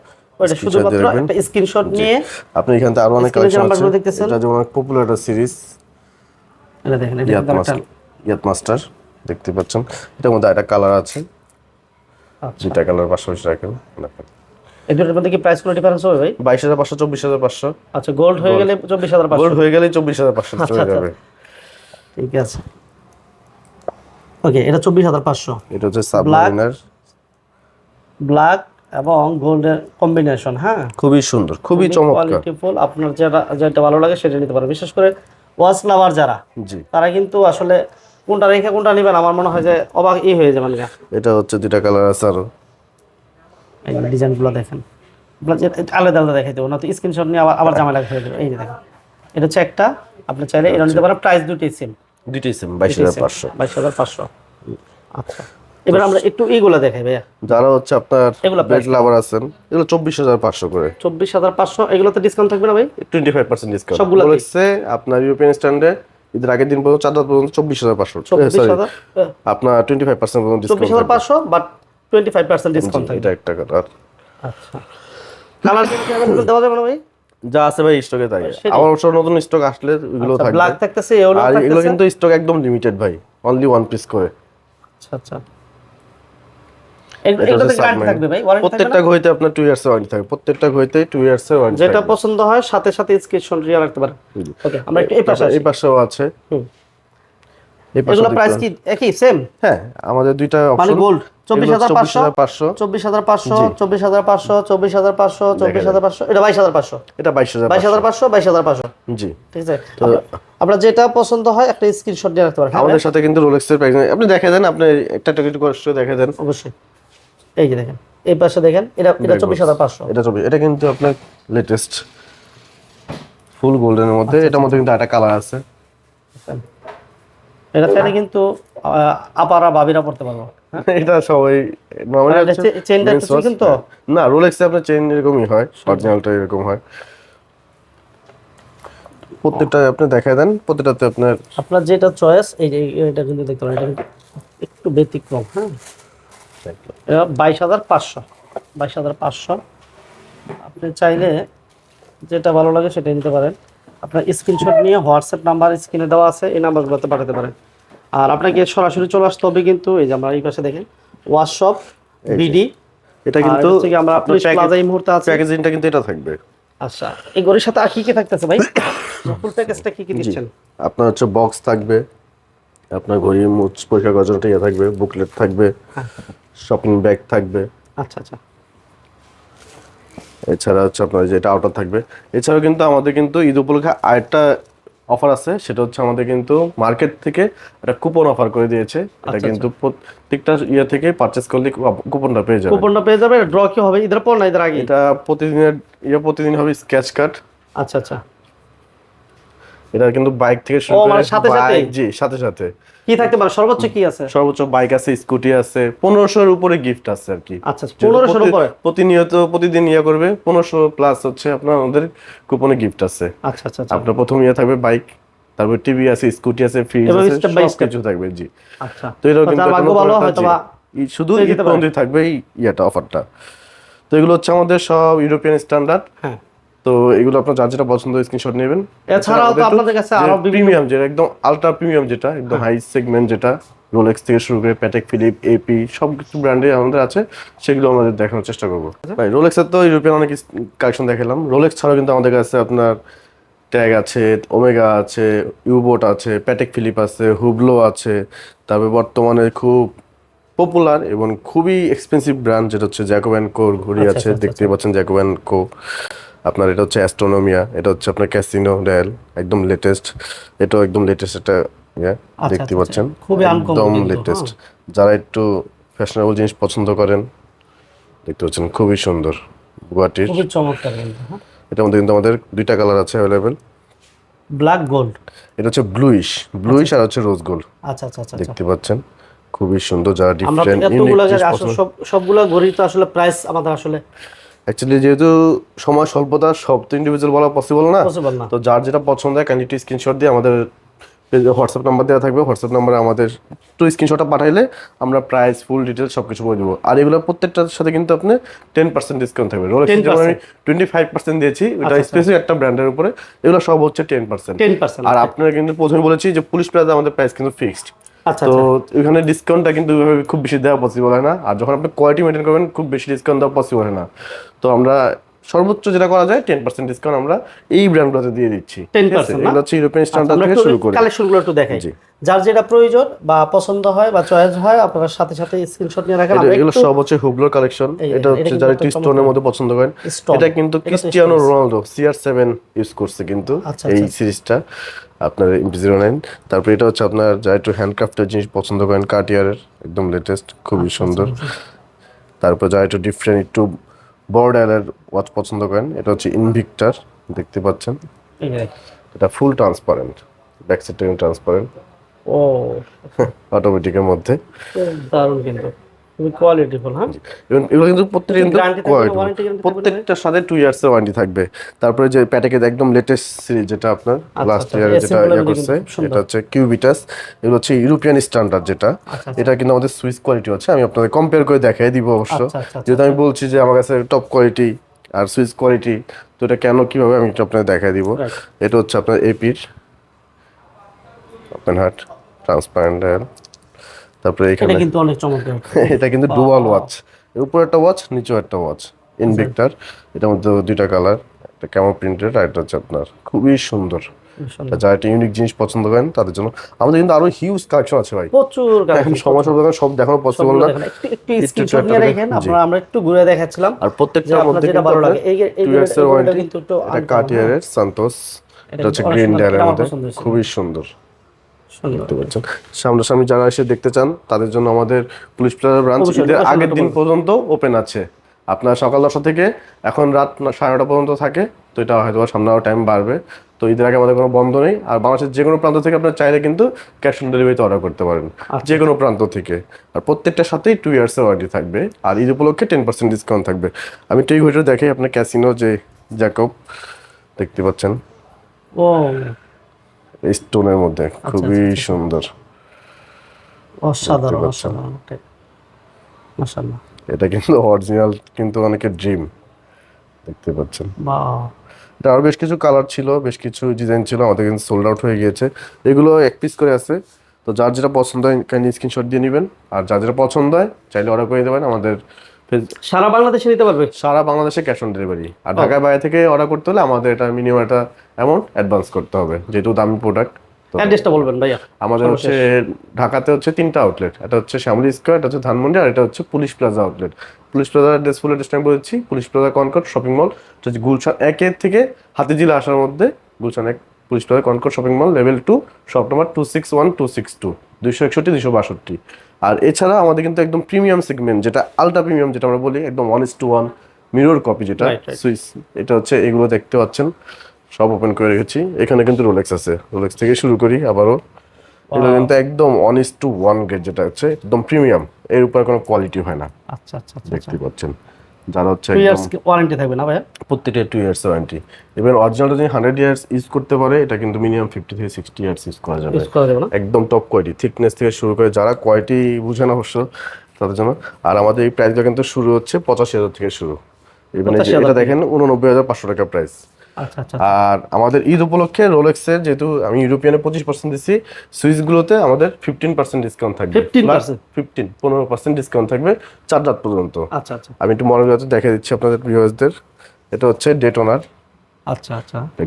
Speaker 2: ওইটা
Speaker 1: স্ক্রিনশট দিয়ে
Speaker 2: শুধুমাত্র
Speaker 1: রাখবেন।
Speaker 2: একটা স্ক্রিনশট
Speaker 1: জি,
Speaker 2: নিয়ে।
Speaker 1: আপনি এখান থেকে আরো অনেক
Speaker 2: স্ক্রিনে যে
Speaker 1: কালেকশন আছে।
Speaker 2: নাম্বারগুলো দেখতেছেন,
Speaker 1: এটা যেমন অনেক পপুলার একটা সিরিজ,
Speaker 2: এটা দেখেন, এটা
Speaker 1: ইয়াত
Speaker 2: কিন্তু একটা।
Speaker 1: মাস্টার, ইয়াত মাস্টার দেখতে পাচ্ছেন। এটার মধ্যে একটা কালার আছে,
Speaker 2: আচ্ছা,
Speaker 1: দুইটা কালার পাশাপাশি রাখেন।
Speaker 2: এই দুটোর মধ্যে কি প্রাইস কোনো ডিফারেন্স হবে ভাই?
Speaker 1: 22,500, 24,500।
Speaker 2: আচ্ছা, গোল্ড হয়ে গেলে 24,500।
Speaker 1: গোল্ড হয়ে গেলে 24,500
Speaker 2: আচ্ছা
Speaker 1: চলে
Speaker 2: আচ্ছা,
Speaker 1: যাবে।
Speaker 2: ঠিক আছে। ওকে, এটা 24,500।
Speaker 1: এটা হচ্ছে সাবমারিনার,
Speaker 2: ব্ল্যাক এবং গোল্ডের কম্বিনেশন, হ্যাঁ,
Speaker 1: খুবই সুন্দর, খুবই চমৎকার।
Speaker 2: কোয়ালিটিফুল। আপনার যেটা যেটা ভালো লাগে সেটা নিতে পারেন, বিশেষ করে ওয়াচ লাভার যারা,
Speaker 1: জি,
Speaker 2: তারা কিন্তু আসলে কোনটা রেখে কোনটা নেবেন আমার মনে হয় যে অবাক হয়ে যাবেন।
Speaker 1: এটা হচ্ছে দুইটা কালার আছে আরো।
Speaker 2: এই ডিজাইনগুলো দেখেন, আপনার যে আলাদা আলাদা দেখাই দেবো না তো স্ক্রিনশট নিয়ে আবার আবার ঝামেলা হয়ে যাবে। এই যে দেখেন, এটা হচ্ছে একটা, আপনি চাইলে এটা নিতে পারেন। প্রাইস দুটোই সেম,
Speaker 1: দুইটাই সেম 22,500।
Speaker 2: 22,500। আচ্ছা, এবার আমরা একটু এইগুলো দেখাই ভাইয়া।
Speaker 1: যারা হচ্ছে আপনার
Speaker 2: এগুলো
Speaker 1: বেড লাভার আছেন, এগুলো 24,500 করে।
Speaker 2: 24,500। এগুলোতে ডিসকাউন্ট থাকবে না ভাই?
Speaker 1: 25% ডিসকাউন্ট
Speaker 2: সবগুলোতেই?
Speaker 1: বলেছে আপনার ইউরোপিয়ান স্ট্যান্ডে ঈদের আগের দিন পর্যন্ত, 4 রাত পর্যন্ত 24,500। সরি,
Speaker 2: 24,000,
Speaker 1: আপনার 25% পর্যন্ত ডিসকাউন্ট।
Speaker 2: 24,500 বাট 25% ডিসকাউন্ট থাকবে।
Speaker 1: এটা একটা কালার।
Speaker 2: আচ্ছা, কালার দেওয়া যাবে না ভাই?
Speaker 1: যা আছে ভাই স্টকে তাই। আবার অবশ্য নতুন স্টক আসলে এগুলো থাকবে।
Speaker 2: ব্ল্যাক থাকতেছে, ইয়েলো
Speaker 1: আর এগুলো
Speaker 2: থাকতেছে।
Speaker 1: কিন্তু স্টক একদম লিমিটেড ভাই, অনলি ওয়ান পিস করে।
Speaker 2: আচ্ছা আচ্ছা, এগুলোতে গ্যারান্টি থাকবে ভাই? ওয়ারেন্টি থাকবে
Speaker 1: প্রত্যেকটা
Speaker 2: না?
Speaker 1: ঘড়িতে আপনার 2 ইয়ার্স এর ওয়ারেন্টি থাকবে, প্রত্যেকটা ঘড়িতে 2 ইয়ার্স এর ওয়ারেন্টি
Speaker 2: যেটা
Speaker 1: থাকবে।
Speaker 2: পছন্দ হয় সাথে সাথে স্ক্রিনশট দিয়ে রাখতে পারেন। ওকে, আমরা একটু এই পাশে
Speaker 1: তারপর
Speaker 2: আসি।
Speaker 1: এই পাশেও আছে।
Speaker 2: হুম।
Speaker 1: এই পাশে
Speaker 2: এগুলো প্রাইস কি একই সেম?
Speaker 1: হ্যাঁ, আমাদের দুইটা
Speaker 2: মানে
Speaker 1: অপশন।
Speaker 2: গোল্ড 24,500,
Speaker 1: 24,500,
Speaker 2: 24,500, 24,500, 24,500, 24,500, এটা 22,500,
Speaker 1: এটা 22,500।
Speaker 2: 22,500, 22,500।
Speaker 1: জি,
Speaker 2: ঠিক আছে, আপনার যেটা পছন্দ হয় একটা স্ক্রিনশট দিয়ে রাখতে পারেন।
Speaker 1: আমাদের সাথে কিন্তু রোলেক্সের প্রাইস আপনি দেখে দেন, আপনি একটা টিকিট করে দেখে দেন।
Speaker 2: অবশ্যই, এই যে দেখেন, এই পাশে দেখেন, এটা 24,500।
Speaker 1: এটা কিন্তু আপনার লেটেস্ট ফুল গোল্ডেনের মধ্যে। এটার মধ্যে কিন্তু একটা কালার আছে।
Speaker 2: এটা চাইলে কিন্তু আপারা ভাবিরা পড়তে পারবো।
Speaker 1: এটা সবাই নরমালি
Speaker 2: আর এটা চেইনটা একটু চিকন তো?
Speaker 1: না, রোলেক্সে আপনার চেইন এরকমই হয়, অরিজিনালটা এরকম হয়। প্রত্যেকটা আপনি দেখায় দেন, প্রত্যেকটাতে আপনার
Speaker 2: আপনার যেটা চয়েস, এই যে এটা কিন্তু দেখতে পারেন, এটা কিন্তু একটু ব্যতিক্রম। হ্যাঁ, এটা 22,500, 22,500। আপনি চাইলে যেটা ভালো লাগে সেটা নিতে পারেন। আপনার স্ক্রিনশট নিয়ে হোয়াটসঅ্যাপ নাম্বার স্ক্রিনে দেওয়া আছে, এই নাম্বারগুলোতে পাঠাতে পারেন। আর আপনাকে সরাসরি চলে আসতে হবে কিন্তু। এই যে আমরা এই পাশে দেখেন ওয়াশশপ বিডি,
Speaker 1: এটা কিন্তু
Speaker 2: আমরা পুলিশ প্লাজা এই মুহূর্তে আছে।
Speaker 1: প্যাকেজিংটা কিন্তু এটা থাকবে।
Speaker 2: আচ্ছা, এই ঘড়ির সাথে আর কি কি থাকতেছে ভাই? ফুল প্যাকেজটা কি কি দিচ্ছেন?
Speaker 1: আপনার হচ্ছে বক্স থাকবে, আপনার ঘড়ি মুচ পরিষ্কার করার জন্য ইয়ে থাকবে, বুকলেট থাকবে, শপিং ব্যাগ থাকবে।
Speaker 2: আচ্ছা আচ্ছা,
Speaker 1: এছাড়া হচ্ছে আপনার যেটা আউটার থাকবে। এছাড়াও কিন্তু আমাদের কিন্তু ঈদ উপলক্ষে আরেকটা অফার আছে, সেটা হচ্ছে আমাদের কিন্তু মার্কেট থেকে একটা কুপন অফার করে দিয়েছে। এটা কিন্তু প্রত্যেকটা ইয়ে থেকে পারচেজ করলে কুপনটা পেয়ে যাবে।
Speaker 2: কুপনটা পেয়ে যাবে। ড্র কি হবে ঈদের পর না ঈদের আগে?
Speaker 1: এটা প্রতিদিন হবে স্কেচ কার্ড।
Speaker 2: আচ্ছা আচ্ছা,
Speaker 1: এটা কিন্তু বাইক থেকে শুরু
Speaker 2: মানে
Speaker 1: করে
Speaker 2: সাথে সাথে?
Speaker 1: জি, সাথে সাথে
Speaker 2: কি থাকতে পারে সর্বোচ্চ কি আছে?
Speaker 1: সর্বোচ্চ বাইক আছে, স্কুটি আছে, 1500 এর উপরে গিফট আছে আর কি।
Speaker 2: আচ্ছা, 1500 এর উপরে
Speaker 1: প্রতিদিন ইয়ে করবে 1500 প্লাস হচ্ছে আপনার আমাদের কুপনে গিফট আছে।
Speaker 2: আচ্ছা আচ্ছা,
Speaker 1: আপনার প্রথম ইয়ে থাকবে বাইক, তারপর টিভি আছে, স্কুটি আছে, ফ্রিজ
Speaker 2: এভাবে
Speaker 1: আছে,
Speaker 2: step by
Speaker 1: সব
Speaker 2: step।
Speaker 1: কিছু থাকবে। জি,
Speaker 2: আচ্ছা,
Speaker 1: তো এটাও কিন্তু
Speaker 2: ভাগ্য ভালো হয়তো বা
Speaker 1: শুধু ঈদ পর্যন্তই থাকবে এই ইয়েটা, অফারটা। তো এগুলো হচ্ছে আমাদের সব ইউরোপিয়ান স্ট্যান্ডার্ড।
Speaker 2: হ্যাঁ,
Speaker 1: তো এগুলো আপনার যার যেটা পছন্দ স্ক্রিনশট নেবেন।
Speaker 2: এছাড়াও তো আপনাদের কাছে আরো
Speaker 1: প্রিমিয়াম, যেটা একদম আলট্রা প্রিমিয়াম, যেটা একদম হাই সেগমেন্ট, যেটা রোলেক্স থেকে শুরু করে প্যাটেক ফিলিপ, এপি সব কিছু ব্র্যান্ডে আমাদের আছে, সেগুলো আমাদের দেখানোর চেষ্টা করবো। ভাই রোলেক্সের তো ইউরোপিয়ান অনেক কালেকশন দেখালাম। রোলেক্স ছাড়াও কিন্তু আমাদের কাছে আপনার ট্যাগ আছে, ওমেগা আছে, ইউবোট আছে, প্যাটেক ফিলিপ আছে, হুবলো আছে। তারপরে বর্তমানে খুব পপুলার এবং খুবই এক্সপেন্সিভ ব্র্যান্ড যেটা হচ্ছে জ্যাকব অ্যান্ড কোর ঘড়ি আছে, দেখতেই পাচ্ছেন জ্যাকব অ্যান্ড কো। আপনার এটা হচ্ছে অ্যাস্ট্রোনমিয়া, এটা হচ্ছে আপনার ক্যাসিনো ডায়াল, একদম লেটেস্ট। এটাও একদম লেটেস্ট একটা দেখতে পাচ্ছেন,
Speaker 2: খুবই
Speaker 1: একদম লেটেস্ট। যারা একটু ফ্যাশনেবল জিনিস পছন্দ করেন, দেখতে পাচ্ছেন খুবই সুন্দর বুগাটির।
Speaker 2: খুবই চমৎকার কিন্তু।
Speaker 1: এটার মধ্যে কিন্তু আমাদের দুইটা কালার আছে অ্যাভেলেবেল,
Speaker 2: ব্ল্যাক গোল্ড।
Speaker 1: এটা হচ্ছে ব্লুইশ আর হচ্ছে রোজ গোল্ড।
Speaker 2: আচ্ছা আচ্ছা আচ্ছা,
Speaker 1: দেখতে পাচ্ছেন খুবই সুন্দর, যারা
Speaker 2: আমরা
Speaker 1: ডিফারেন্ট
Speaker 2: এতগুলো জায়গা আসলে সবগুলো ঘড়ি তো আসলে প্রাইস আমাদের আসলে
Speaker 1: অ্যাকচুয়ালি যেহেতু সময় স্বল্পতা, সব তো ইন্ডিভিজুয়াল বলা পসিবল না।
Speaker 2: পসিবল না।
Speaker 1: তো যার যেটা পছন্দ হয় ক্যান্ডিডেট স্ক্রিনশট দিয়ে আমাদের হোয়াটসঅ্যাপ নাম্বার দেওয়া থাকবে, হোয়াটসঅ্যাপ নাম্বারে আমাদের একটু স্ক্রিনশটটা পাঠাইলে আমরা প্রাইস ফুল ডিটেলস সব কিছু বলে দেবো। আর এগুলো প্রত্যেকটার সাথে কিন্তু আপনি 10% ডিসকাউন্ট থাকবে। রোলেক্স যেমন আমি 25% দিয়েছি, ওটা স্পেসিফিক একটা ব্র্যান্ডের উপরে, এগুলো সব হচ্ছে 10%।
Speaker 2: 10%।
Speaker 1: আর আপনারা কিন্তু প্রথমে বলেছি যে পুলিশ প্লাজা আমাদের প্রাইস কিন্তু ফিক্সড।
Speaker 2: আচ্ছা
Speaker 1: তো এখানে ডিসকাউন্টটা কিন্তু ওইভাবে খুব বেশি দেওয়া পসিবল হয় না, আর যখন আপনি কোয়ালিটি মেনটেন করবেন খুব বেশি ডিসকাউন্ট দেওয়া পসিবল হয় না। তো আমরা সর্বোচ্চ যেটা করা যায় 10% ডিসকাউন্ট আমরা এই ব্র্যান্ডগুলোতে দিয়ে দিচ্ছি।
Speaker 2: 10%
Speaker 1: এগুলো হচ্ছে ইউরোপিয়ান স্ট্যান্ডার্ড থেকে শুরু করে।
Speaker 2: কালেকশনগুলো একটু দেখাই,
Speaker 1: জি।
Speaker 2: যার যেটা প্রয়োজন বা পছন্দ হয় বা চয়েস হয় আপনারা সাথে সাথে স্ক্রিনশট নিয়ে রাখেন। আমরা
Speaker 1: এগুলো
Speaker 2: একটু
Speaker 1: সব হচ্ছে হুবলোর কালেকশন। এটা হচ্ছে যারা একটু স্টোনের মধ্যে পছন্দ করেন,
Speaker 2: Stone।
Speaker 1: এটা কিন্তু ক্রিস্টিয়ানো রোনালদো CR7 ইউজ করছে কিন্তু এই সিরিজটা আপনার MP09। তারপর এটা হচ্ছে আপনার যারা একটু হ্যান্ডক্রাফটের জিনিস পছন্দ করেন, কার্টিয়ারের একদম লেটেস্ট, খুবই সুন্দর। তারপর যারা একটু ডিফারেন্ট একটু বড় ডায়ালের ওয়াচ পছন্দ করেন, এটা হচ্ছে ইনভিক্টার, দেখতে পাচ্ছেন এটা ফুল ট্রান্সপারেন্ট, ব্যাক সাইডটা ট্রান্সপারেন্ট,
Speaker 2: ও
Speaker 1: অটোমেটিকের মধ্যে।
Speaker 2: দারুণ, কিন্তু খুবই কোয়ালিটিফুল। হ্যাঁ,
Speaker 1: এগুলো কিন্তু প্রত্যেকটা কিন্তু
Speaker 2: গ্যারান্টি থাকবে,
Speaker 1: কোয়ালিটি,
Speaker 2: ওয়ারেন্টি গ্যারান্টি থাকবে।
Speaker 1: প্রত্যেকটার সাথে 2 ইয়ার্স এর ওয়ারেন্টি থাকবে। তারপরে যে প্যাটেকের একদম লেটেস্ট সিরিজ যেটা আপনার লাস্ট ইয়ারে যেটা ইয়ে করছে, এটা হচ্ছে কিউবিটাস। এগুলো হচ্ছে ইউরোপিয়ান স্ট্যান্ডার্ড যেটা, এটা কিন্তু আমাদের সুইস কোয়ালিটি হচ্ছে। আমি আপনাদের কম্পেয়ার করে দেখাই দিব অবশ্য, যেহেতু আমি বলছি যে আমার কাছে টপ কোয়ালিটি আর সুইস কোয়ালিটি, তো এটা কেন কিভাবে আমি একটু আপনাদের দেখাই দিব। এটা হচ্ছে আপনার এপির ওপেন হার্ট ট্রান্সপারেন্ট। তারপরে এখানে
Speaker 2: এটা কিন্তু অনেক চমৎকার।
Speaker 1: এটা কিন্তু ডুয়াল ওয়াচ, এর উপরে একটা ওয়াচ, নিচেও একটা ওয়াচ, ইনভিক্টার। এটার মধ্যে দুইটা কালার, একটা ক্যামো প্রিন্টেড আর এটা হচ্ছে আপনার খুবই সুন্দর। যারা একটা ইউনিক জিনিস পছন্দ করেন তাদের জন্য আমাদের কিন্তু আরো হিউজ কালেকশন আছে ভাই,
Speaker 2: প্রচুর
Speaker 1: এখন সময় সব দেখানো পসিবল না।
Speaker 2: একটু স্ক্রিনশট নিয়ে রাখেন, আমরা একটু ঘুরে দেখাচ্ছিলাম।
Speaker 1: আর প্রত্যেকটার মধ্যে
Speaker 2: যেটা ভালো লাগে এই
Speaker 1: ওয়ারেন্টি,
Speaker 2: কিন্তু একটু
Speaker 1: এটা কার্টিয়ারের সান্তোস, এটা হচ্ছে গ্রিন ডায়ালের মধ্যে, খুবই সুন্দর। দেখতে পাচ্ছেন সামনাসামনি যারা এসে দেখতে চান তাদের জন্য আমাদের পুলিশ প্লাজা ব্রাঞ্চ ঈদের আগের দিন পর্যন্ত ওপেন আছে। আপনার সকাল 10টা থেকে এখন রাত 9:30 পর্যন্ত থাকে। তো এটা হয়তো সামনে আরো টাইম বাড়বে। তো ঈদের আগে আমাদের কোনো বন্ধ নেই। আর বাংলাদেশের যে কোনো প্রান্ত থেকে আপনার চাইলে কিন্তু ক্যাশ অন ডেলিভারিতে অর্ডার করতে পারেন, যে কোনো প্রান্ত থেকে। আর প্রত্যেকটার সাথেই 2 ইয়ার্সের ওয়ারেন্টি থাকবে, আর ঈদ উপলক্ষে 10% ডিসকাউন্ট থাকবে। আমি তো এই ঘড়িটা দেখাই আপনার, ক্যাসিনো যে জ্যাকব দেখতে পাচ্ছেন,
Speaker 2: ও
Speaker 1: স্টোনের মধ্যে খুবই সুন্দর,
Speaker 2: অসাধারণ মাশাআল্লাহ।
Speaker 1: এটা কিন্তু অরিজিনাল, কিন্তু অনেকের ড্রিম, দেখতে পাচ্ছেন।
Speaker 2: বাহ,
Speaker 1: এটা আরো বেশ কিছু কালার ছিল, বেশ কিছু ডিজাইন ছিল, আমাদের কিন্তু সোল্ড আউট হয়ে গিয়েছে। এগুলো এক পিস করে আছে। তো যার যেটা পছন্দ হয় কাইন্ডলি স্ক্রিনশট দিয়ে নেবেন, আর যার যেটা পছন্দ হয় চাইলে অর্ডার করে দেবেন। আমাদের
Speaker 2: সারা বাংলাদেশে নিতে পারবে,
Speaker 1: সারা বাংলাদেশে ক্যাশ অন ডেলিভারি। আর ঢাকার বাইরে থেকে অর্ডার করতে হলে আমাদের এটা মিনিমাম একটা অ্যামাউন্ট অ্যাডভান্স করতে হবে, যেহেতু দামি প্রোডাক্ট।
Speaker 2: অ্যাড্রেসটা বলবেন ভাইয়া।
Speaker 1: আমাদের হচ্ছে ঢাকাতে হচ্ছে 3টা আউটলেট, এটা হচ্ছে শ্যামলী স্কয়ার, এটা হচ্ছে ধানমন্ডি, আর এটা হচ্ছে police plaza outlet. Police plaza address full address আমি বলেছি, police plaza Concord shopping mall, এটা হচ্ছে গুলশান 1 থেকে হাতিঝিলা আসার মধ্যে, Gulshan 1 police plaza Concord shopping mall, level 2, shop number 261262, 261 262। আর এছাড়া আমাদের কিন্তু একদম প্রিমিয়াম সেগমেন্ট, যেটা আলট্রা প্রিমিয়াম যেটা আমরা বলি, একদম 1:1 মিরর কপি যেটা সুইস, এটা হচ্ছে এগুলো দেখতে পাচ্ছেন সব ওপেন করে রেখেছি। এখানে কিন্তু রোলেক্স আছে, রোলেক্স থেকে শুরু করি আবারও। এগুলো কিন্তু একদম 1:1 গ্রেড, যেটা হচ্ছে একদম প্রিমিয়াম, এর উপর কোনো কোয়ালিটি হয় না।
Speaker 2: আচ্ছা,
Speaker 1: দেখতে পাচ্ছেন, যারা হচ্ছে
Speaker 2: 2 ইয়ার্স ওয়ারেন্টি থাকবে না ভাইয়া?
Speaker 1: প্রত্যেকটা 2 ইয়ার্স ওয়ারেন্টি। এবার অরিজিনালটা যদি 100 ইয়ার্স ইউজ করতে পারে, এটা কিন্তু মিনিমাম 50 থেকে 60 ইয়ার্স ইউজ করা যাবে, একদম টপ কোয়ালিটি, থিকনেস থেকে শুরু করে, যারা কোয়ালিটি বুঝে না অবশ্য তাদের জন্য। আর আমাদের এই প্রাইসটা কিন্তু শুরু হচ্ছে 85,000 থেকে শুরু। মানে এটা দেখেন 89,500 টাকা প্রাইস। আর আমাদের ঈদ উপলক্ষে রোলেক্সের, যেহেতু আমি ইউরোপিয়ানে 25% দিচ্ছি, সুইসগুলোতে আমাদের 15% ডিসকাউন্ট থাকবে। 15% ডিসকাউন্ট থাকবে 4 রাত পর্যন্ত। আমি একটু মডেল দেখে দিচ্ছি আপনাদের ভিউয়ার্সদের। এটা হচ্ছে ডেটোনার,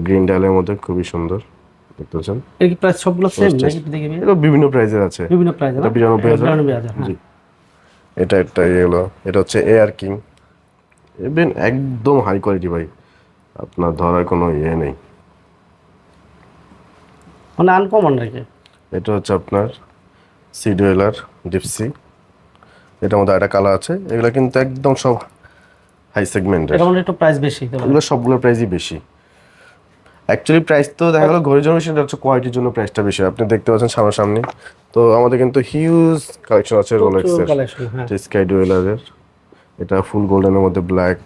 Speaker 1: গ্রিন ডায়ালের মধ্যে, খুবই সুন্দর, দেখতে পাচ্ছেন।
Speaker 2: এর কি প্রাইস সবগুলো সেম নাকি দেখি?
Speaker 1: এটা বিভিন্ন প্রাইসের আছে,
Speaker 2: বিভিন্ন প্রাইস,
Speaker 1: এটা 92,000। জি, এটা একটা এগুলো, এটা হচ্ছে এয়ার কিং, একদম হাই কোয়ালিটি ভাই, আপনার ধরার কোনো ইয়ে নেই,
Speaker 2: মানে আনকমন নাকি।
Speaker 1: এটা হচ্ছে আপনার সিডুয়েলার ডিপসি, এটার মধ্যে একটা কালার আছে। এগুলো কিন্তু একদম সব হাই সেগমেন্টের,
Speaker 2: এটা মানে একটু প্রাইস বেশি,
Speaker 1: এগুলো সবগুলোর প্রাইসই বেশি। অ্যাকচুয়ালি প্রাইস তো দেখা গেলো ঘড়ির জন্য বেশি, এটা হচ্ছে কোয়ালিটির জন্য প্রাইসটা বেশি। আপনি দেখতে পাচ্ছেন সামনাসামনি। তো আমাদের কিন্তু হিউজ কালেকশন আছে রোলেক্সের,
Speaker 2: কালেকশন, হ্যাঁ।
Speaker 1: স্কাই ডুয়েলারের। এটা ফুল গোল্ডেনের মধ্যে ব্ল্যাক,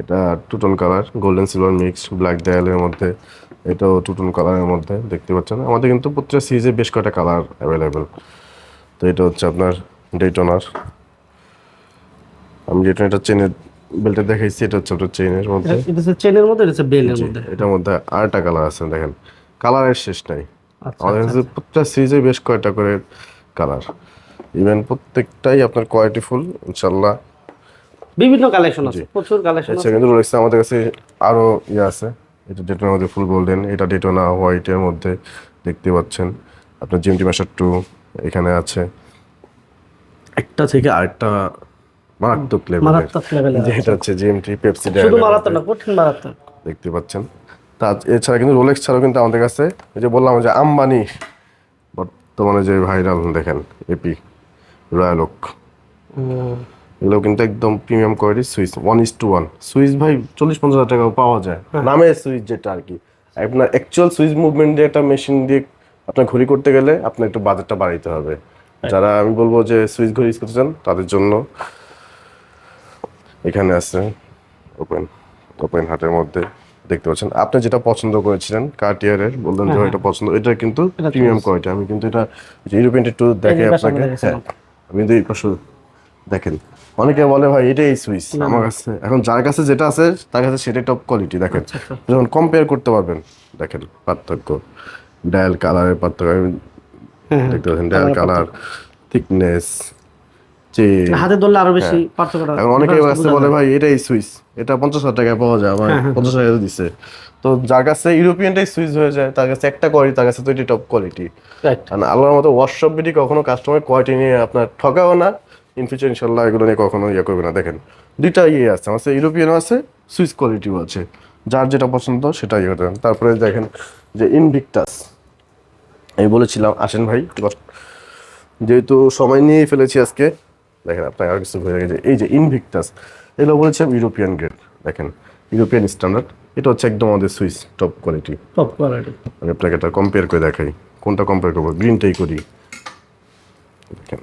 Speaker 1: এটা two tone colour, golden silver mix, black ডায়ালের মধ্যে, এটাও টু টোন কালারের মধ্যে দেখতে পাচ্ছেন। আমাদের কিন্তু প্রত্যেকটা সিরিজে বেশ কয়েকটা কালার অ্যাভেলেবেল। তো এটা হচ্ছে আপনার ডেটোনার। আমি যেটা এটা চেনের বেল্টে দেখাইছি, এটা হচ্ছে আপনার চেনের মধ্যে,
Speaker 2: এটা হচ্ছে চেনের মধ্যে, এটা হচ্ছে বেলের
Speaker 1: জি,
Speaker 2: মধ্যে।
Speaker 1: এটার মধ্যে আরেকটা কালার আছে দেখেন, কালারের শেষ নাই।
Speaker 2: আচ্ছা,
Speaker 1: আমাদের কাছে প্রত্যেকটা সিরিজে বেশ কয়েকটা করে কালার, ইভেন প্রত্যেকটাই আপনার কোয়ালিটি ফুল ইনশাল্লাহ।
Speaker 2: বিভিন্ন কালেকশন আছে, প্রচুর কালেকশন
Speaker 1: আচ্ছা,
Speaker 2: আছে।
Speaker 1: কিন্তু রয়েছে আমাদের কাছে আরো ইয়ে আছে। এটা ডেটোনার মধ্যে ফুল গোল্ডেন, এটা ডেটোনা হোয়াইটের মধ্যে দেখতে পাচ্ছেন। আপনার জিএমটি মাস্টার 2 এখানে আছে, একটা থেকে আরেকটা মারাত্মক লেভেলের,
Speaker 2: মারাত্মক লেভেলের
Speaker 1: যেটা হচ্ছে জিএমটি পেপসি
Speaker 2: শুধু মারাত্মক না, কঠিন মারাত্মক।
Speaker 1: দেখতে পাচ্ছেন। তা এছাড়া কিন্তু রোলেক্স ছাড়াও কিন্তু আমাদের কাছে, এই যে বললাম যে আম্বানি বর্তমানে যে ভাইরাল দেখেন এপি রয়্যাল ওক, এগুলো কিন্তু একদম প্রিমিয়াম কোয়ালিটি সুইচ 1:1 সুইচ ভাই 40-50 হাজার টাকাও পাওয়া যায়, নামে সুইচ যেটা আর কি। আপনার অ্যাকচুয়াল সুইচ মুভমেন্ট দিয়ে একটা মেশিন দিয়ে আপনার ঘড়ি করতে গেলে আপনার একটু বাজেটটা বাড়াইতে হবে। যারা আমি বলবো যে সুইচ ঘড়ি ইউজ করতে চান তাদের জন্য এখানে আছে ওপেন ওপেন হার্টের মধ্যে দেখতে পাচ্ছেন। আপনি যেটা পছন্দ করেছিলেন কার্টিয়ারের, বললেন যে এটা পছন্দ, এটা কিন্তু প্রিমিয়াম কোয়ালিটি। আমি কিন্তু এটা ইউরোপিয়ান একটু দেখে আপনাকে, হ্যাঁ আমি কিন্তু এই পাশে দেখেন, অনেকে বলে ভাই এটাই সুইচ, আমার কাছে এখন যার কাছে যেটা আছে তার কাছে সেটাই টপ কোয়ালিটি। দেখেন যখন কম্পেয়ার করতে পারবেন, দেখেন পার্থক্য, ডায়াল কালারের পার্থক্য, দেখতে পাচ্ছেন ডায়াল কালার, থিকনেস,
Speaker 2: হাতে ধরলে আরো বেশি পার্থক্যটা।
Speaker 1: এখন অনেকে কাছে বলে ভাই এটাই সুইচ, এটা 50,000 টাকায় পাওয়া যায়, আমার 50,000 দিছে। তো যার কাছে ইউরোপিয়ানটাই সুইচ হয়ে যায়, তার কাছে একটা কোয়ালিটি, তার কাছে তো এটি টপ কোয়ালিটি। আর আল্লাহর মতো ওয়ার্কশপ বিডি কখনো কাস্টমার কোয়ালিটি নিয়ে আপনার ঠকাও না, ইন ফিউচার ইনশাল্লাহ এগুলো নিয়ে কখনো ইয়ে করবে না। দেখেন দুইটা ইয়ে আছে, আমার ইউরোপিয়ানও আছে, সুইচ কোয়ালিটিও আছে, যার যেটা পছন্দ সেটা ইয়ে করতে। তারপরে দেখেন যে ইনভিক্টাস, আমি বলেছিলাম আসেন ভাই, যেহেতু সময় নিয়েই ফেলেছি আজকে, দেখেন আপনার আর কিছু হয়ে গেছে। এই যে ইনভিক্টাস, এগুলো বলেছিলাম ইউরোপিয়ান গ্রেড, দেখেন ইউরোপিয়ান স্ট্যান্ডার্ড, এটা হচ্ছে একদম আমাদের switch top quality.
Speaker 2: Top quality.
Speaker 1: আমি আপনাকে এটা কম্পেয়ার করে দেখাই, কোনটা কম্পেয়ার করবো, গ্রিনটাই করি। দেখেন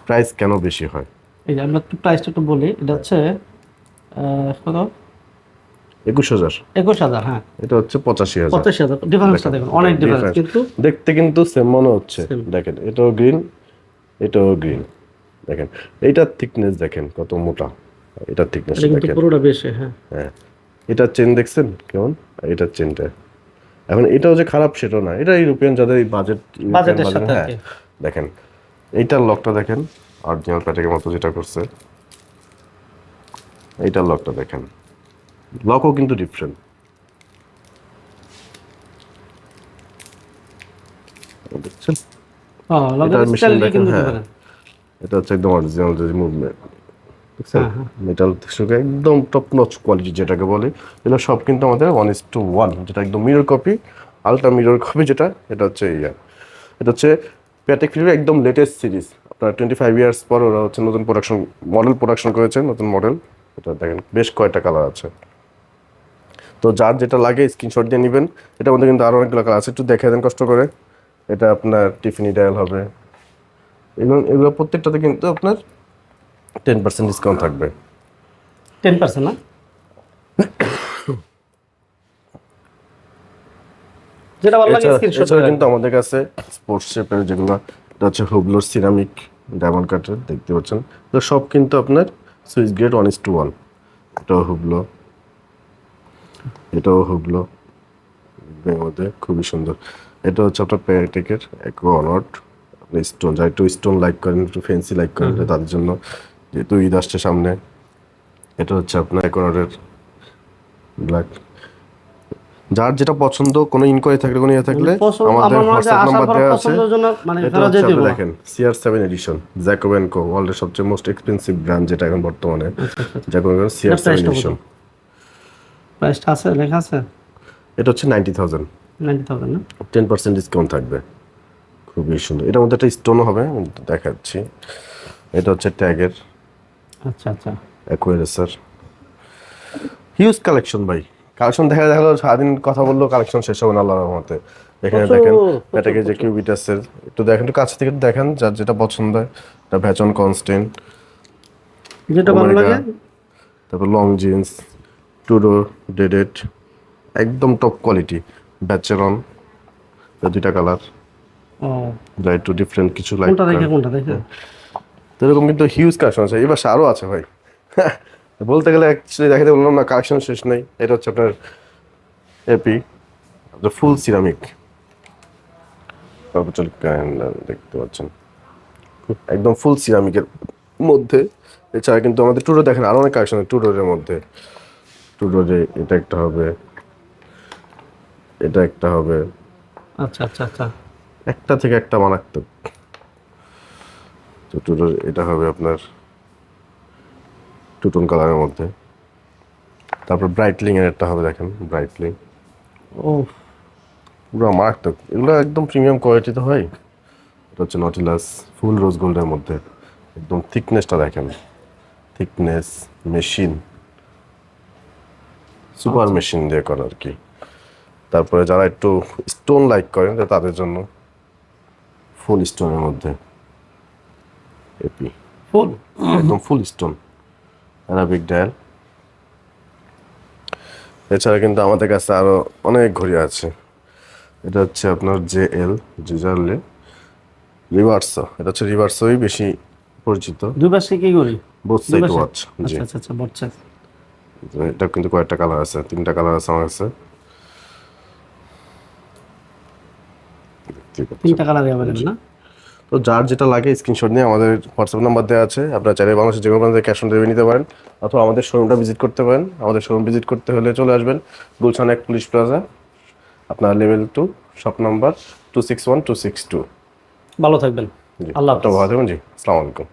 Speaker 1: প্রাইস কেন বেশি হয়,
Speaker 2: এই যে আমরা একটু প্রাইসটা একটু বলি, এটা হচ্ছে কত,
Speaker 1: 21,000,
Speaker 2: 21,000, হ্যাঁ।
Speaker 1: এটা হচ্ছে 85,000।
Speaker 2: 85,000, ডিফারেন্সটা দেখুন, অনেক ডিফারেন্স কিন্তু
Speaker 1: দেখতে কিন্তু সেম মনে হচ্ছে। দেখেন এটাও গ্রিন, এটাও গ্রিন, দেখেন এইটার থিকনেস দেখেন কত মোটা, এটার থিকনেস দেখেন
Speaker 2: পুরোটা বেশি, হ্যাঁ।
Speaker 1: হ্যাঁ, এটার চেন দেখছেন কেমন, এটার চেনটা এখন এটাও যে খারাপ সেটাও না, এটা ইউরোপিয়ান যাদের
Speaker 2: বাজেটের সাথে,
Speaker 1: হ্যাঁ। দেখেন এইটার লকটা দেখেন, অরিজিনাল প্যাটেকের মতো যেটা করছে, এইটার লকটা দেখেন, লকও কিন্তু ডিফারেন্ট। দেখছেন এটার মেশিন দেখেন, হ্যাঁ এটা হচ্ছে একদম অরিজিনাল যে মুভমেন্ট, দেখছেন মেটাল থেকে একদম টপ নচ কোয়ালিটি যেটাকে বলে। এগুলো সব কিন্তু আমাদের 1:1, যেটা একদম mirror copy, ultra mirror copy যেটা, এটা হচ্ছে এটা হচ্ছে প্যাটেক ফিলিপের একদম লেটেস্ট সিরিজ। আপনার 25 ইয়ার্স পর ওরা হচ্ছে নতুন প্রোডাকশন করেছে, নতুন মডেল। এটা দেখেন বেশ কয়েকটা কালার আছে, তো যার যেটা লাগে স্ক্রিনশট দিয়ে নেবেন। এটার মধ্যে কিন্তু আরও অনেকগুলো কালার আছে, একটু দেখে দেন কষ্ট করে। এটা আপনার টিফিনি ডায়াল হবে, এগুলো প্রত্যেকটাতে কিন্তু আপনার 10% ডিসকাউন্ট থাকবে।
Speaker 2: 10% না, যেটা ভালো লাগে স্ক্রিনশট
Speaker 1: এছাড়া কিন্তু আমাদের কাছে স্পোর্টস শেপের যেগুলো, এটা হচ্ছে হুবলোর সিরামিক ডায়মন্ড কাটের, দেখতে পাচ্ছেন তো সব কিন্তু আপনার সুইচ গ্রেড 1:1। এটাও হুবলো, এটাও হুবলো, মধ্যে খুবই সুন্দর। এটা হচ্ছে আপনার প্যাটেকের অ্যাকোয়ানট স্টোন, যারা একটু স্টোন লাইক করেন, একটু ফেন্সি লাইক করেন, তাদের জন্য, যেহেতু ঈদ আসছে সামনে। এটা হচ্ছে আপনার অ্যাকোয়ানটের ব্ল্যাক, যার যেটা পছন্দ, কোনো ইনকোয়ারি থাকলে, কোনো ইয়ে থাকলে আমাদের হোয়াটসঅ্যাপ নাম্বার দেওয়া আছে। এটা হচ্ছে আপনি দেখেন CR7 এডিশন, জ্যাকোব & কো, ওয়ার্ল্ডের সবচেয়ে মোস্ট এক্সপেন্সিভ ব্র্যান্ড যেটা এখন বর্তমানে, জ্যাকোব & কো CR7 এডিশন।
Speaker 2: প্রাইসটা আছে, লেখা আছে,
Speaker 1: এটা হচ্ছে 90,000,
Speaker 2: 90,000 না,
Speaker 1: 10% ডিসকাউন্ট থাকবে, খুবই সুন্দর। এটার মধ্যে একটা স্টোনও হবে, দেখাচ্ছি। এটা হচ্ছে ট্যাগের,
Speaker 2: আচ্ছা আচ্ছা,
Speaker 1: অ্যাকোয়ারেসার, হিউজ কালেকশন ভাই, কালেকশন দেখা গেলো সারাদিন কথা বললেও কালেকশন শেষ হবে না আল্লাহর রহমতে। এখানে দেখেন এটাকে যে কিউবিটাসের একটু দেখেন, একটু কাছ থেকে একটু দেখেন, যার যেটা পছন্দ হয়। এটা ভ্যাচন কনস্ট্যান্ট,
Speaker 2: যেটা ভালো লাগে।
Speaker 1: তারপর লং জিন্স, টুডো ডেডেড, একদম টপ কোয়ালিটি। ব্যাচেলন, দুইটা কালার,
Speaker 2: ও,
Speaker 1: যা একটু ডিফারেন্ট কিছু লাইক
Speaker 2: কোনটা দেখে
Speaker 1: তো এরকম কিন্তু হিউজ কালেকশন আছে, এবার আরও আছে ভাই। বলতে গেলে অ্যাকচুয়ালি দেখাতে বললাম না, কালেকশন শেষ নেই। এটা হচ্ছে আপনার এপি, ফুল সিরামিক, দেখতে পাচ্ছেন একদম ফুল সিরামিকের মধ্যে। এছাড়া কিন্তু আমাদের টুডো দেখেন আরো অনেক কালেকশন আছে টুডোর মধ্যে। টুডোরে এটা একটা হবে, এটা একটা হবে,
Speaker 2: আচ্ছা আচ্ছা আচ্ছা।
Speaker 1: একটা থেকে একটা মারাত্মক। তো টুডোর এটা হবে আপনার টুটন কালারের মধ্যে। তারপর ব্রাইটলিং এর একটা হবে, দেখেন ব্রাইটলিং,
Speaker 2: ও,
Speaker 1: পুরো মারাত্মক। এগুলো একদম প্রিমিয়াম কোয়ালিটিতে হয়। এটা হচ্ছে নটিলাস, ফুল রোজ গোল্ডের মধ্যে। একদম থিকনেসটা দেখেন, থিকনেস মেশিন, সুপার মেশিন দিয়ে করা আর কি। তারপরে যারা একটু স্টোন লাইক করেন তাদের জন্য ফুল স্টোনের মধ্যে এপি,
Speaker 2: ফুল
Speaker 1: একদম ফুল স্টোন, অ্যারাবিক ডায়াল। এছাড়া কিন্তু আমাদের কাছে আরো অনেক ঘড়ি আছে। এটা হচ্ছে আপনার JL, জিজারলে রিভার্সো। এটা হচ্ছে রিভার্সোই বেশি পরিচিত,
Speaker 2: দুই পাশে কি করি?
Speaker 1: বোথ
Speaker 2: দুই
Speaker 1: সাইড
Speaker 2: পাশে?
Speaker 1: ওয়াচ। জি,
Speaker 2: আচ্ছা আচ্ছা আচ্ছা, বলছে।
Speaker 1: এটা কিন্তু কয়েকটা কালার আছে, 3টা কালার আছে আমার কাছে। দেখতেই পাচ্ছেন।
Speaker 2: 3টা কালারই অ্যাভেলেবল না?
Speaker 1: তো যার যেটা লাগে স্ক্রিনশট নিয়ে আমাদের হোয়াটসঅ্যাপ নাম্বার দেওয়া আছে, আপনারা চাইলে বাংলাদেশের যে কোনো প্রান্তে ক্যাশ অন ডেলিভারি নিতে পারেন, অথবা আমাদের শোরুমটা ভিজিট করতে পারেন। আমাদের শোরুম ভিজিট করতে হলে চলে আসবেন গুলশান 1 পুলিশ প্লাজা, আপনার লেভেল 2, শপ নাম্বার 261262।
Speaker 2: ভালো থাকবেন।
Speaker 1: জি,
Speaker 2: আল্লাহ
Speaker 1: আপনার
Speaker 2: হাফেজ।
Speaker 1: ভালো থাকবেন। জি, আসসালামু আলাইকুম।